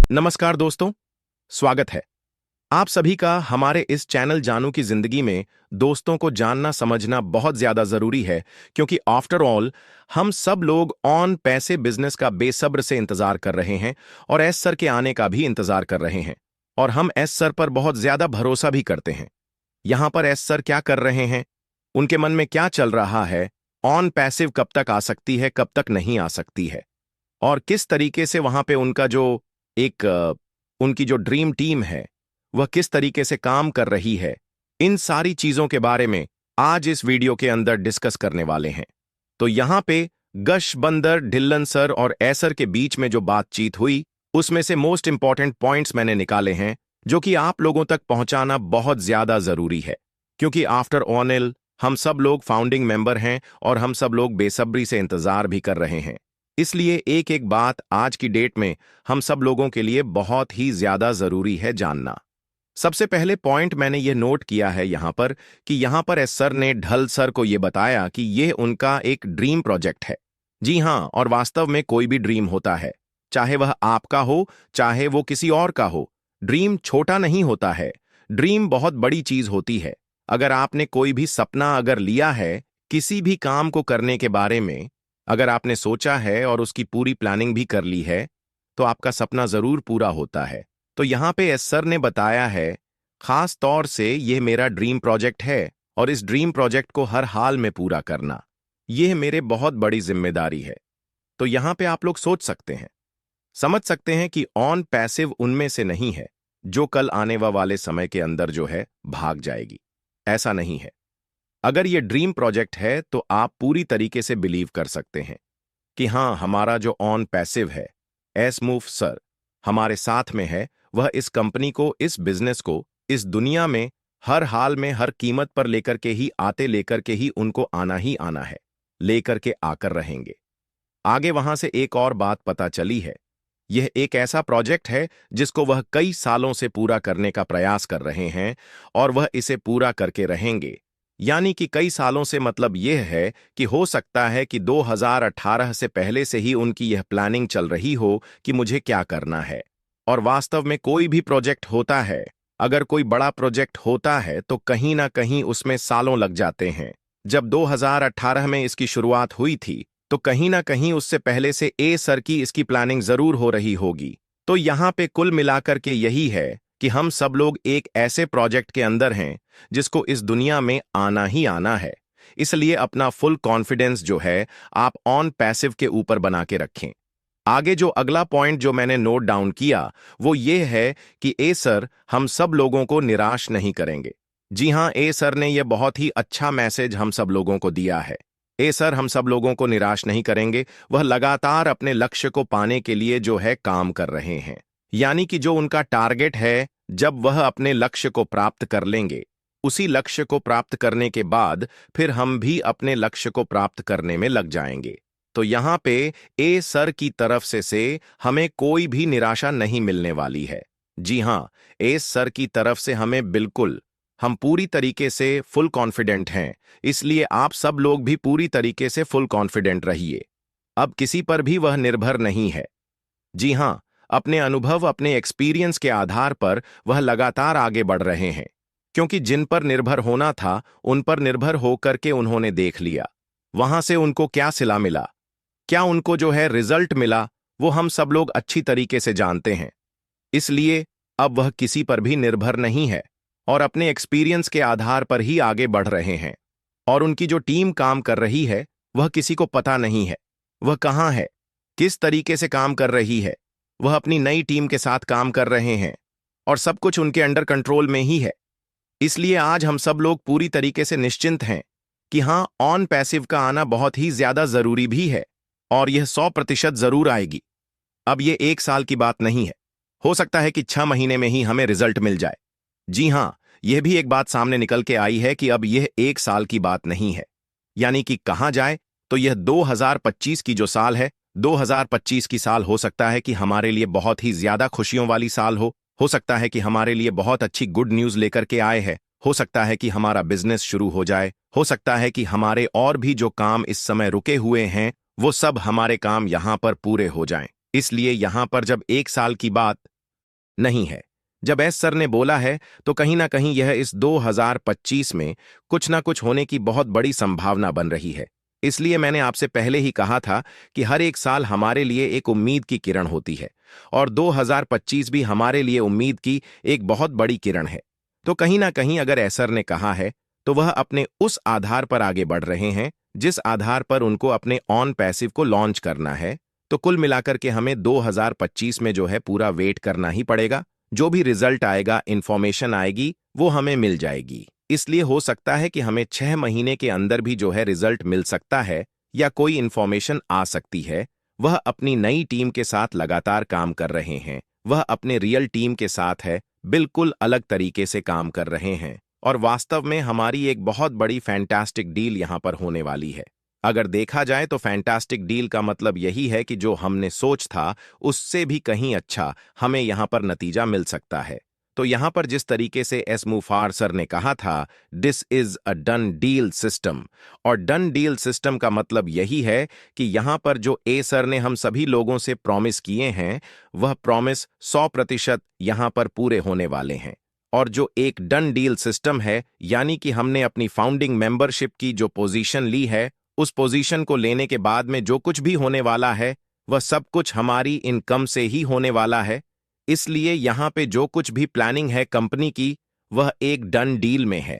नमस्कार दोस्तों, स्वागत है आप सभी का हमारे इस चैनल जानू की जिंदगी में। दोस्तों को जानना समझना बहुत ज्यादा जरूरी है क्योंकि आफ्टर ऑल हम सब लोग ऑन पैसे बिजनेस का बेसब्र से इंतजार कर रहे हैं और एस सर के आने का भी इंतजार कर रहे हैं और हम एस सर पर बहुत ज्यादा भरोसा भी करते हैं। यहां पर एस सर क्या कर रहे हैं, उनके मन में क्या चल रहा है, ऑन पैसिव कब तक आ सकती है, कब तक नहीं आ सकती है और किस तरीके से वहां पे उनका जो एक उनकी जो ड्रीम टीम है वह किस तरीके से काम कर रही है, इन सारी चीजों के बारे में आज इस वीडियो के अंदर डिस्कस करने वाले हैं। तो यहां पे गश बंदर ढिल्लन सर और एसर के बीच में जो बातचीत हुई उसमें से मोस्ट इंपॉर्टेंट पॉइंट्स मैंने निकाले हैं जो कि आप लोगों तक पहुंचाना बहुत ज्यादा जरूरी है क्योंकि आफ्टर ऑनिल हम सब लोग फाउंडिंग मेंबर हैं और हम सब लोग बेसब्री से इंतजार भी कर रहे हैं। इसलिए एक एक बात आज की डेट में हम सब लोगों के लिए बहुत ही ज्यादा जरूरी है जानना। सबसे पहले पॉइंट मैंने ये नोट किया है यहां पर कि यहां पर एस सर ने ढल सर को ये बताया कि ये उनका एक ड्रीम प्रोजेक्ट है। जी हां, और वास्तव में कोई भी ड्रीम होता है, चाहे वह आपका हो चाहे वो किसी और का हो। ड्रीम छोटा नहीं होता है, ड्रीम बहुत बड़ी चीज होती है। अगर आपने कोई भी सपना अगर लिया है किसी भी काम को करने के बारे में, अगर आपने सोचा है और उसकी पूरी प्लानिंग भी कर ली है तो आपका सपना जरूर पूरा होता है। तो यहां पे एस सर ने बताया है खास तौर से यह मेरा ड्रीम प्रोजेक्ट है और इस ड्रीम प्रोजेक्ट को हर हाल में पूरा करना यह मेरे बहुत बड़ी जिम्मेदारी है। तो यहां पे आप लोग सोच सकते हैं, समझ सकते हैं कि ऑन पैसिव उनमें से नहीं है जो कल आने वाले समय के अंदर जो है भाग जाएगी। ऐसा नहीं है। अगर ये ड्रीम प्रोजेक्ट है तो आप पूरी तरीके से बिलीव कर सकते हैं कि हां, हमारा जो ऑन पैसिव है एस मूव सर हमारे साथ में है। वह इस कंपनी को, इस बिजनेस को, इस दुनिया में हर हाल में हर कीमत पर लेकर के ही लेकर के ही उनको आना ही आना है, लेकर के आकर रहेंगे। आगे वहां से एक और बात पता चली है, यह एक ऐसा प्रोजेक्ट है जिसको वह कई सालों से पूरा करने का प्रयास कर रहे हैं और वह इसे पूरा करके रहेंगे। यानी कि कई सालों से मतलब यह है कि हो सकता है कि 2018 से पहले से ही उनकी यह प्लानिंग चल रही हो कि मुझे क्या करना है। और वास्तव में कोई भी प्रोजेक्ट होता है, अगर कोई बड़ा प्रोजेक्ट होता है तो कहीं ना कहीं उसमें सालों लग जाते हैं। जब 2018 में इसकी शुरुआत हुई थी तो कहीं ना कहीं उससे पहले से ए सर की इसकी प्लानिंग जरूर हो रही होगी। तो यहां पे कुल मिलाकर के यही है कि हम सब लोग एक ऐसे प्रोजेक्ट के अंदर हैं जिसको इस दुनिया में आना ही आना है। इसलिए अपना फुल कॉन्फिडेंस जो है आप ऑन पैसिव के ऊपर बना के रखें। आगे जो अगला पॉइंट जो मैंने नोट डाउन किया वो ये है कि ए सर हम सब लोगों को निराश नहीं करेंगे। जी हां, ए सर ने यह बहुत ही अच्छा मैसेज हम सब लोगों को दिया है। ए सर हम सब लोगों को निराश नहीं करेंगे, वह लगातार अपने लक्ष्य को पाने के लिए जो है काम कर रहे हैं। यानी कि जो उनका टारगेट है, जब वह अपने लक्ष्य को प्राप्त कर लेंगे, उसी लक्ष्य को प्राप्त करने के बाद फिर हम भी अपने लक्ष्य को प्राप्त करने में लग जाएंगे। तो यहां पे ए सर की तरफ से हमें कोई भी निराशा नहीं मिलने वाली है। जी हां, ए सर की तरफ से हमें बिल्कुल, हम पूरी तरीके से फुल कॉन्फिडेंट हैं। इसलिए आप सब लोग भी पूरी तरीके से फुल कॉन्फिडेंट रहिए। अब किसी पर भी वह निर्भर नहीं है। जी हां, अपने अनुभव, अपने एक्सपीरियंस के आधार पर वह लगातार आगे बढ़ रहे हैं क्योंकि जिन पर निर्भर होना था उन पर निर्भर होकर के उन्होंने देख लिया, वहां से उनको क्या सिला मिला, क्या उनको जो है रिजल्ट मिला, वो हम सब लोग अच्छी तरीके से जानते हैं। इसलिए अब वह किसी पर भी निर्भर नहीं है और अपने एक्सपीरियंस के आधार पर ही आगे बढ़ रहे हैं। और उनकी जो टीम काम कर रही है वह किसी को पता नहीं है वह कहां है, किस तरीके से काम कर रही है। वह अपनी नई टीम के साथ काम कर रहे हैं और सब कुछ उनके अंडर कंट्रोल में ही है। इसलिए आज हम सब लोग पूरी तरीके से निश्चिंत हैं कि हां, ऑन पैसिव का आना बहुत ही ज्यादा जरूरी भी है और यह 100% जरूर आएगी। अब यह 1 साल की बात नहीं है, हो सकता है कि 6 महीने में ही हमें रिजल्ट मिल जाए। जी हां, यह भी एक बात सामने निकल के आई है कि अब यह 1 साल की बात नहीं है। यानी कि कहा जाए तो यह 2025 की जो साल है, 2025 की साल हो सकता है कि हमारे लिए बहुत ही ज्यादा खुशियों वाली साल हो सकता है कि हमारे लिए बहुत अच्छी गुड न्यूज लेकर के आए हैं, हो सकता है कि हमारा बिजनेस शुरू हो जाए, हो सकता है कि हमारे और भी जो काम इस समय रुके हुए हैं वो सब हमारे काम यहां पर पूरे हो जाएं। इसलिए यहां पर जब 1 साल की बात नहीं है। जब एस सर ने बोला है तो कहीं ना कहीं यह इस 2025 में कुछ ना कुछ होने की बहुत बड़ी संभावना बन रही है। इसलिए मैंने आपसे पहले ही कहा था कि हर एक साल हमारे लिए एक उम्मीद की किरण होती है, और 2025 भी हमारे लिए उम्मीद की एक बहुत बड़ी किरण है। तो कहीं ना कहीं अगर एसर ने कहा है तो वह अपने उस आधार पर आगे बढ़ रहे हैं जिस आधार पर उनको अपने ऑन पैसिव को लॉन्च करना है। तो कुल मिलाकर के हमें 2025 में जो है पूरा वेट करना ही पड़ेगा। जो भी रिजल्ट आएगा, इंफॉर्मेशन आएगी, वो हमें मिल जाएगी। इसलिए हो सकता है कि हमें 6 महीने के अंदर भी जो है रिजल्ट मिल सकता है या कोई इंफॉर्मेशन आ सकती है। वह अपनी नई टीम के साथ लगातार काम कर रहे हैं, वह अपने रियल टीम के साथ है, बिल्कुल अलग तरीके से काम कर रहे हैं, और वास्तव में हमारी एक बहुत बड़ी फैंटास्टिक डील यहां पर होने वाली है। अगर देखा जाए तो फैंटास्टिक डील का मतलब यही है कि जो हमने सोच था उससे भी कहीं अच्छा हमें यहां पर नतीजा मिल सकता है। तो यहां पर जिस तरीके से एस मुफार सर ने कहा था, this is a done deal system, और डन डील सिस्टम का मतलब यही है कि यहां पर जो ए सर ने हम सभी लोगों से प्रॉमिस किए हैं वह प्रॉमिस 100% यहां पर पूरे होने वाले हैं। और जो एक डन डील सिस्टम है, यानी कि हमने अपनी फाउंडिंग मेंबरशिप की जो पोजीशन ली है, उस पोजीशन को लेने के बाद में जो कुछ भी होने वाला है वह सब कुछ हमारी इनकम से ही होने वाला है। इसलिए यहां पे जो कुछ भी प्लानिंग है कंपनी की, वह एक डन डील में है।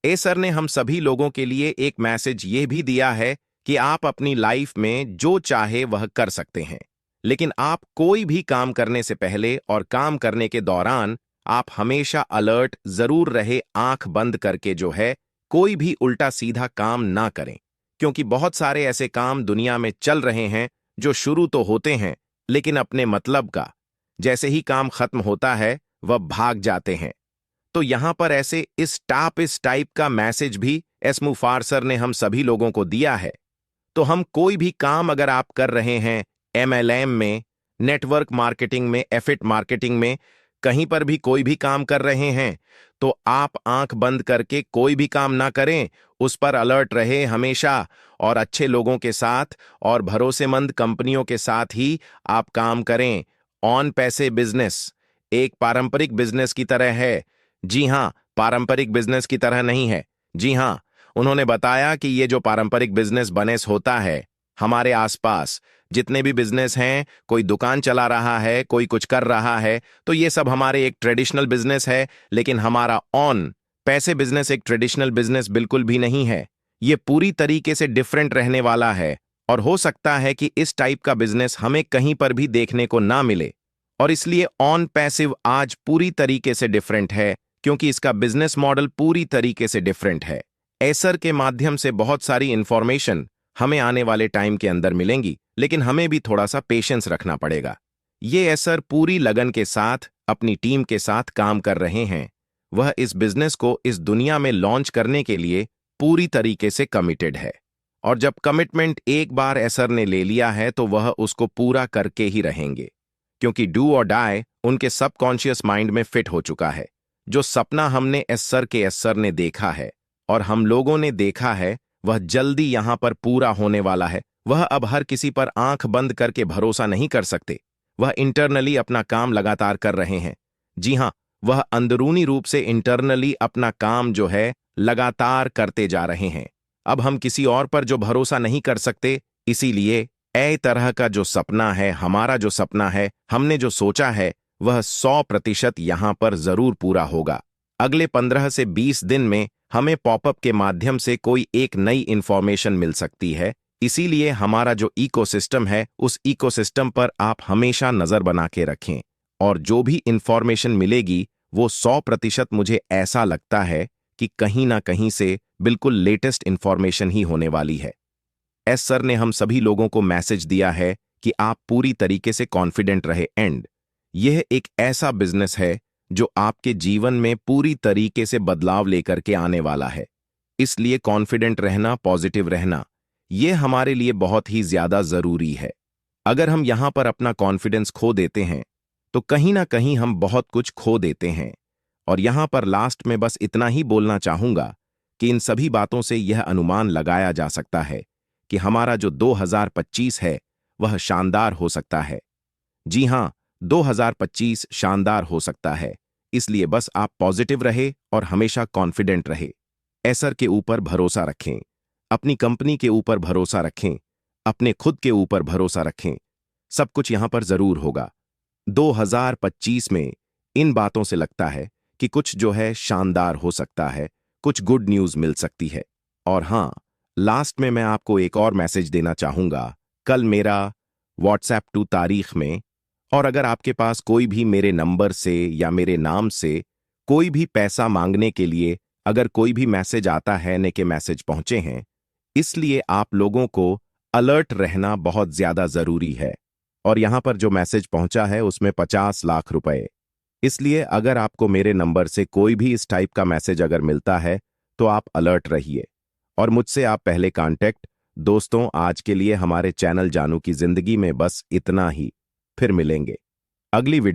ए सर ने हम सभी लोगों के लिए एक मैसेज ये भी दिया है कि आप अपनी लाइफ में जो चाहे वह कर सकते हैं, लेकिन आप कोई भी काम करने से पहले और काम करने के दौरान आप हमेशा अलर्ट जरूर रहे, आंख बंद करके जो है कोई भी उल्टा सीधा काम ना करें। क्योंकि बहुत सारे ऐसे काम दुनिया में चल रहे हैं जो शुरू तो होते हैं लेकिन अपने मतलब का, जैसे ही काम खत्म होता है वह भाग जाते हैं। तो यहां पर ऐसे इस टाइप का मैसेज भी एस मुफार सर ने हम सभी लोगों को दिया है। तो हम कोई भी काम अगर आप कर रहे हैं एमएलएम में, नेटवर्क मार्केटिंग में, एफिट मार्केटिंग में, कहीं पर भी कोई भी काम कर रहे हैं, तो आप आंख बंद करके कोई भी काम ना करें, उस पर अलर्ट रहे हमेशा, और अच्छे लोगों के साथ और भरोसेमंद कंपनियों के साथ ही आप काम करें। ऑन पैसे बिजनेस एक पारंपरिक बिजनेस की तरह है। जी हां, पारंपरिक बिजनेस की तरह नहीं है। जी हां, उन्होंने बताया कि ये जो पारंपरिक बिजनेस बनेस होता है, हमारे आसपास जितने भी बिजनेस हैं, कोई दुकान चला रहा है, कोई कुछ कर रहा है, तो ये सब हमारे एक ट्रेडिशनल बिजनेस है। लेकिन हमारा ऑन पैसे बिजनेस एक ट्रेडिशनल बिजनेस बिल्कुल भी नहीं है। ये पूरी तरीके से डिफरेंट रहने वाला है, और हो सकता है कि इस टाइप का बिजनेस हमें कहीं पर भी देखने को ना मिले। और इसलिए ऑन पैसिव आज पूरी तरीके से डिफरेंट है, क्योंकि इसका बिजनेस मॉडल पूरी तरीके से डिफरेंट है। एसर के माध्यम से बहुत सारी इंफॉर्मेशन हमें आने वाले टाइम के अंदर मिलेंगी, लेकिन हमें भी थोड़ा सा पेशेंस रखना पड़ेगा। ये एसर पूरी लगन के साथ अपनी टीम के साथ काम कर रहे हैं। वह इस बिजनेस को इस दुनिया में लॉन्च करने के लिए पूरी तरीके से कमिटेड है, और जब कमिटमेंट एक बार एसर ने ले लिया है तो वह उसको पूरा करके ही रहेंगे, क्योंकि डू और डाई उनके सबकॉन्शियस माइंड में फिट हो चुका है। जो सपना हमने एसर ने देखा है और हम लोगों ने देखा है, वह जल्दी यहां पर पूरा होने वाला है। वह अब हर किसी पर आंख बंद करके भरोसा नहीं कर सकते। वह इंटरनली अपना काम लगातार कर रहे हैं। जी हां, वह अंदरूनी रूप से इंटरनली अपना काम जो है लगातार करते जा रहे हैं। अब हम किसी और पर जो भरोसा नहीं कर सकते, इसीलिए ए तरह का जो सपना है, हमारा जो सपना है, हमने जो सोचा है, वह 100% यहां पर जरूर पूरा होगा। अगले 15 से 20 दिन में हमें पॉपअप के माध्यम से कोई एक नई इंफॉर्मेशन मिल सकती है। इसीलिए हमारा जो इकोसिस्टम है, उस इकोसिस्टम पर आप हमेशा नजर बना के रखें, और जो भी इंफॉर्मेशन मिलेगी वो 100% मुझे ऐसा लगता है कि कहीं ना कहीं से बिल्कुल लेटेस्ट इंफॉर्मेशन ही होने वाली है। एस सर ने हम सभी लोगों को मैसेज दिया है कि आप पूरी तरीके से कॉन्फिडेंट रहे। एंड यह एक ऐसा बिजनेस है जो आपके जीवन में पूरी तरीके से बदलाव लेकर के आने वाला है। इसलिए कॉन्फिडेंट रहना, पॉजिटिव रहना, यह हमारे लिए बहुत ही ज्यादा जरूरी है। अगर हम यहां पर अपना कॉन्फिडेंस खो देते हैं तो कहीं ना कहीं हम बहुत कुछ खो देते हैं। और यहां पर लास्ट में बस इतना ही बोलना चाहूंगा कि इन सभी बातों से यह अनुमान लगाया जा सकता है कि हमारा जो 2025 है वह शानदार हो सकता है। जी हां, 2025 शानदार हो सकता है, इसलिए बस आप पॉजिटिव रहे और हमेशा कॉन्फिडेंट रहे। एसर के ऊपर भरोसा रखें, अपनी कंपनी के ऊपर भरोसा रखें, अपने खुद के ऊपर भरोसा रखें। सब कुछ यहां पर जरूर होगा। 2025 में इन बातों से लगता है कि कुछ जो है शानदार हो सकता है, कुछ गुड न्यूज मिल सकती है। और हां, लास्ट में मैं आपको एक और मैसेज देना चाहूंगा। कल मेरा व्हाट्सएप टू तारीख में, और अगर आपके पास कोई भी मेरे नंबर से या मेरे नाम से कोई भी पैसा मांगने के लिए अगर कोई भी मैसेज आता है ने के मैसेज पहुंचे हैं, इसलिए आप लोगों को अलर्ट रहना बहुत ज्यादा जरूरी है। और यहां पर जो मैसेज पहुंचा है उसमें 50 लाख रुपए। इसलिए अगर आपको मेरे नंबर से कोई भी इस टाइप का मैसेज अगर मिलता है तो आप अलर्ट रहिए और मुझसे आप पहले कांटेक्ट। दोस्तों, आज के लिए हमारे चैनल जानू की जिंदगी में बस इतना ही। फिर मिलेंगे अगली वीडियो।